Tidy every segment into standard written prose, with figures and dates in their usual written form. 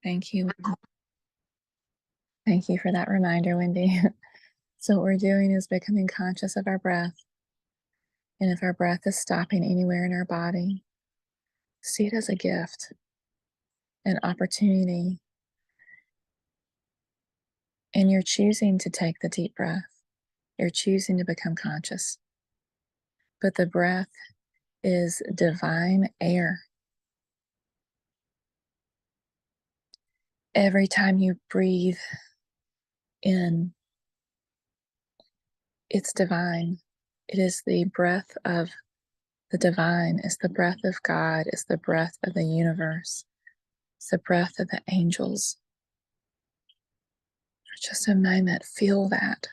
Thank you. Thank you for that reminder, Wendy. So what we're doing is becoming conscious of our breath. And if our breath is stopping anywhere in our body, see it as a gift, an opportunity. And you're choosing to take the deep breath. You're choosing to become conscious. But the breath is divine air. Every time you breathe in, it's divine. It is the breath of the divine. It's the breath of God. It's the breath of the universe. It's the breath of the angels. For just a moment, feel that.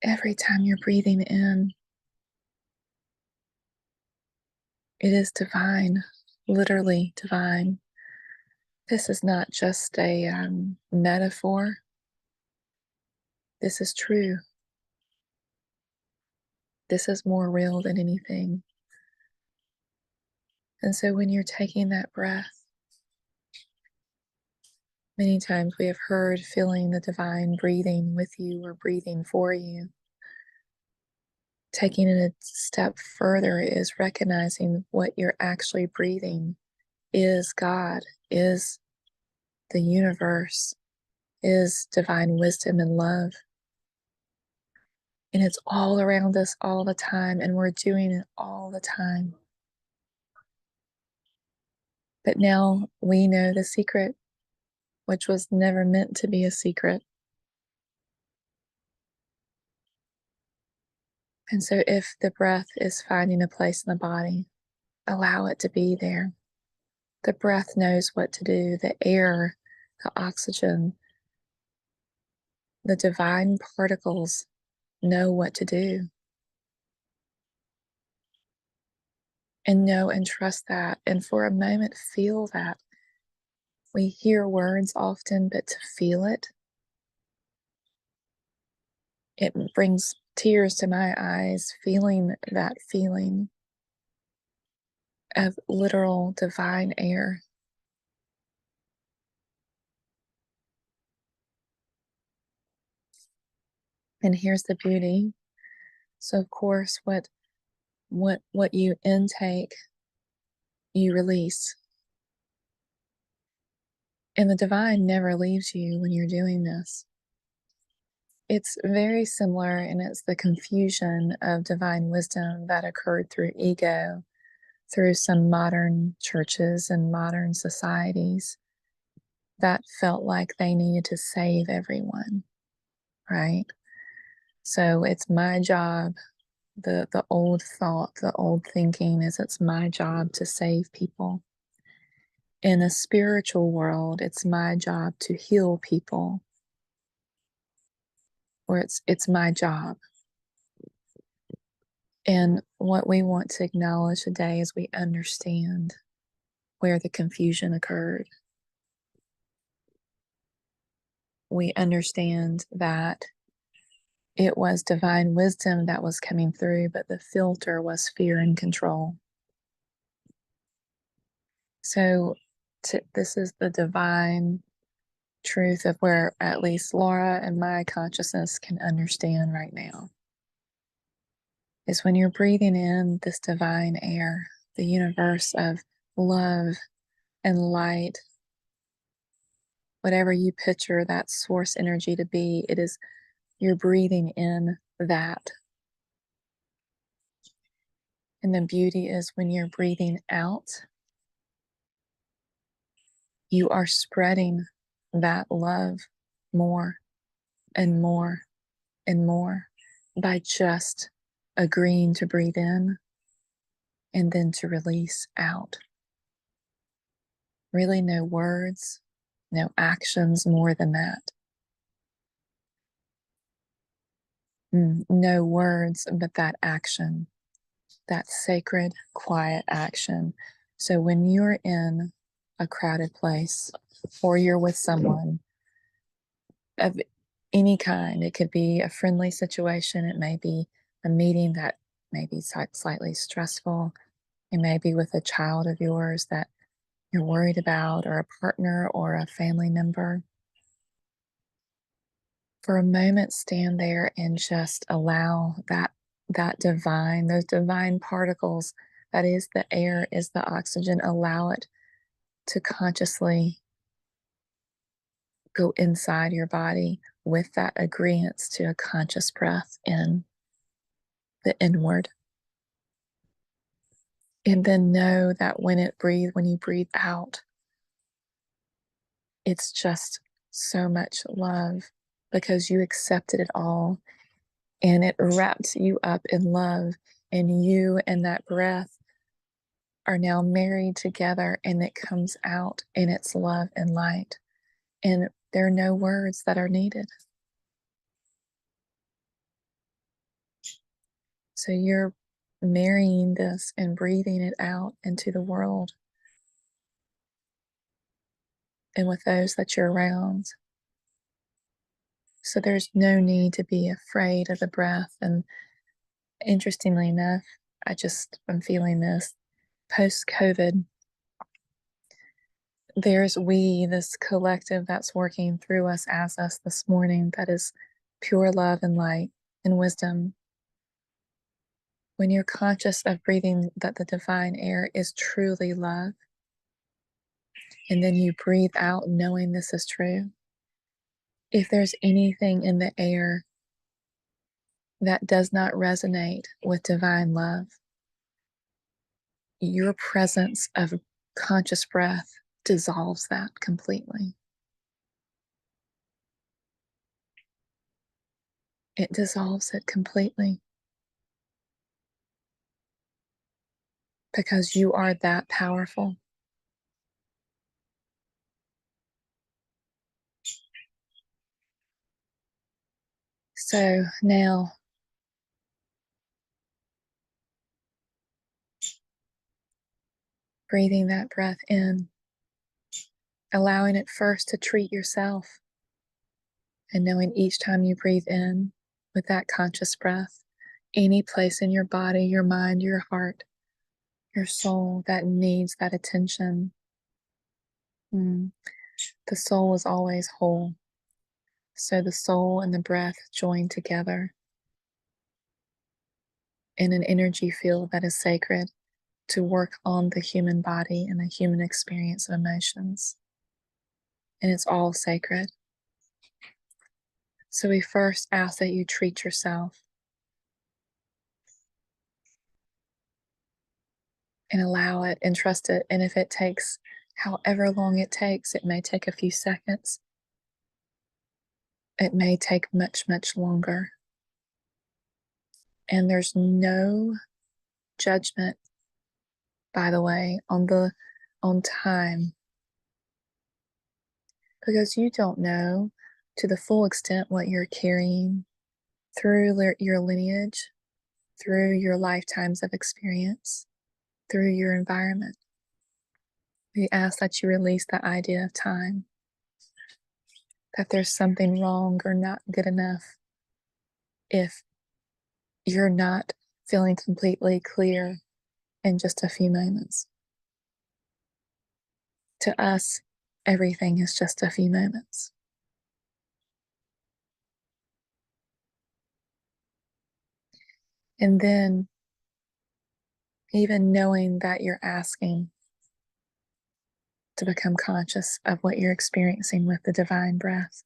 Every time you're breathing in, it is divine, literally divine. This is not just a metaphor. This is true. This is more real than anything. And so when you're taking that breath, many times we have heard feeling the divine breathing with you or breathing for you. Taking it a step further is recognizing what you're actually breathing is God, is the universe, is divine wisdom and love. And it's all around us all the time, and we're doing it all the time. But now we know the secret, which was never meant to be a secret. And so if the breath is finding a place in the body, allow it to be there. The breath knows what to do. The air, the oxygen, the divine particles know what to do. And know and trust that. And for a moment, feel that. We hear words often, but to feel it, it brings tears to my eyes, feeling that feeling of literal divine air. And here's the beauty. So of course, what you intake, you release. And the divine never leaves you when you're doing this. It's very similar, and it's the confusion of divine wisdom that occurred through ego, through some modern churches and modern societies that felt like they needed to save everyone, right? So it's my job, the old thought, the old thinking is it's my job to save people. In the spiritual world, it's my job to heal people, or it's my job. And what we want to acknowledge today is we understand where the confusion occurred. We understand that it was divine wisdom that was coming through, but the filter was fear and control. So this is the divine truth of where at least Laura and my consciousness can understand right now. Is when you're breathing in this divine air, the universe of love and light, whatever you picture that source energy to be, it is you're breathing in that. And the beauty is when you're breathing out, you are spreading that love more and more and more by just agreeing to breathe in and then to release out. Really, no words, no actions more than that. No words, but that action, that sacred, quiet action. So when you're in a crowded place or you're with someone of any kind, it could be a friendly situation, it may be a meeting that may be slightly stressful, it may be with a child of yours that you're worried about, or a partner or a family member. For a moment, stand there and just allow those divine particles, that is the air, is the oxygen, allow it to consciously go inside your body with that agreement to a conscious breath in the inward. And then know that when you breathe out, it's just so much love because you accepted it all and it wrapped you up in love. And you and that breath are now married together, and it comes out in its love and light. And there are no words that are needed. So you're marrying this and breathing it out into the world and with those that you're around. So there's no need to be afraid of the breath. And interestingly enough, I'm feeling this post COVID. There's this collective that's working through us as us this morning that is pure love and light and wisdom. When you're conscious of breathing that the divine air is truly love, and then you breathe out knowing this is true. If there's anything in the air that does not resonate with divine love, your presence of conscious breath dissolves that completely. It dissolves it completely because you are that powerful. So now, breathing that breath in, allowing it first to treat yourself, and knowing each time you breathe in with that conscious breath, any place in your body, your mind, your heart, your soul that needs that attention. The soul is always whole. So the soul and the breath join together in an energy field that is sacred to work on the human body and the human experience of emotions. And it's all sacred. So we first ask that you treat yourself and allow it and trust it. And if it takes however long it takes, it may take a few seconds. It may take much, much longer. And there's no judgment, by the way, on time, because you don't know to the full extent what you're carrying through your lineage, through your lifetimes of experience, through your environment. We ask that you release the idea of time, that there's something wrong or not good enough if you're not feeling completely clear in just a few moments. To us, everything is just a few moments. And then, even knowing that you're asking to become conscious of what you're experiencing with the divine breath.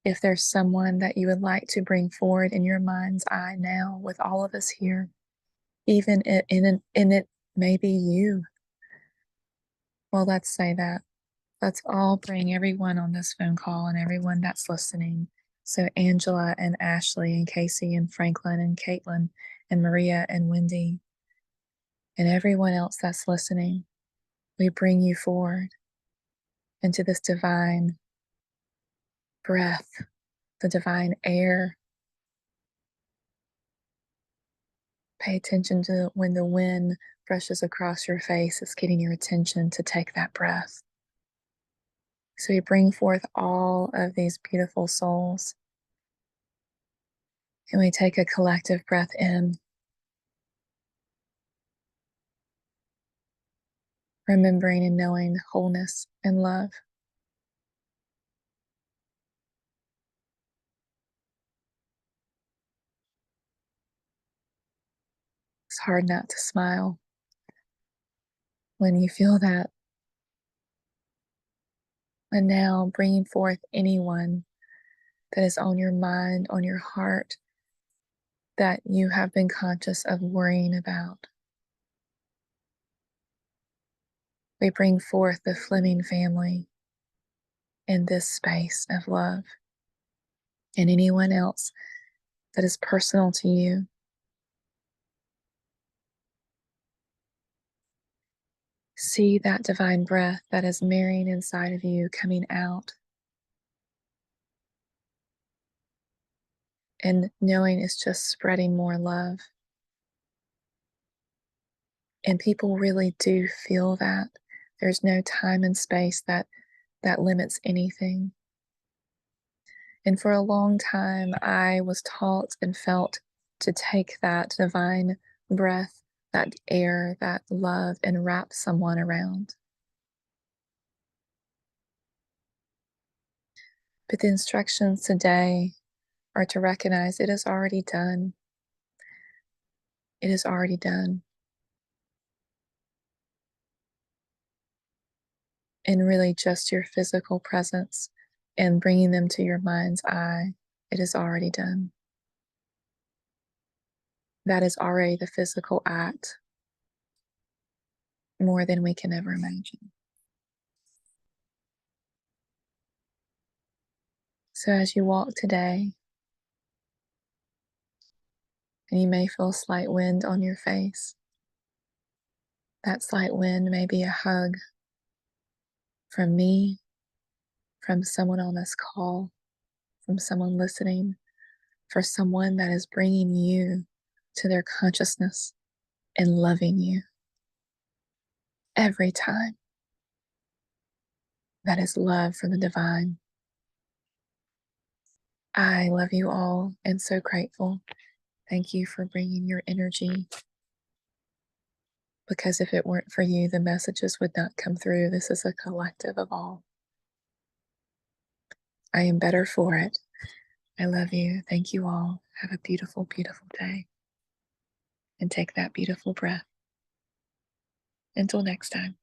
If there's someone that you would like to bring forward in your mind's eye now, with all of us here, even in it may be you. Well, let's say that. Let's all bring everyone on this phone call and everyone that's listening. So Angela and Ashley and Casey and Franklin and Caitlin and Maria and Wendy and everyone else that's listening, we bring you forward into this divine breath, the divine air. Pay attention to when the wind brushes across your face, it's getting your attention to take that breath. So we bring forth all of these beautiful souls. And we take a collective breath in. remembering and knowing wholeness and love. It's hard not to smile when you feel that. And now bringing forth anyone that is on your mind, on your heart, that you have been conscious of worrying about. We bring forth the Fleming family in this space of love, and anyone else that is personal to you. See that divine breath that is marrying inside of you coming out, and knowing it's just spreading more love. And people really do feel that. There's no time and space that limits anything. And for a long time, I was taught and felt to take that divine breath, that air, that love, and wrap someone around. But the instructions today are to recognize it is already done. It is already done. And really, just your physical presence and bringing them to your mind's eye, it is already done. That is already the physical act, more than we can ever imagine. So as you walk today, and you may feel a slight wind on your face, that slight wind may be a hug from me, from someone on this call, from someone listening, for someone that is bringing you to their consciousness and loving you every time. That is love from the divine. I love you all and so grateful. Thank you for bringing your energy, because if it weren't for you, the messages would not come through. This is a collective of all. I am better for it. I love you. Thank you all. Have a beautiful, beautiful day. And take that beautiful breath. Until next time.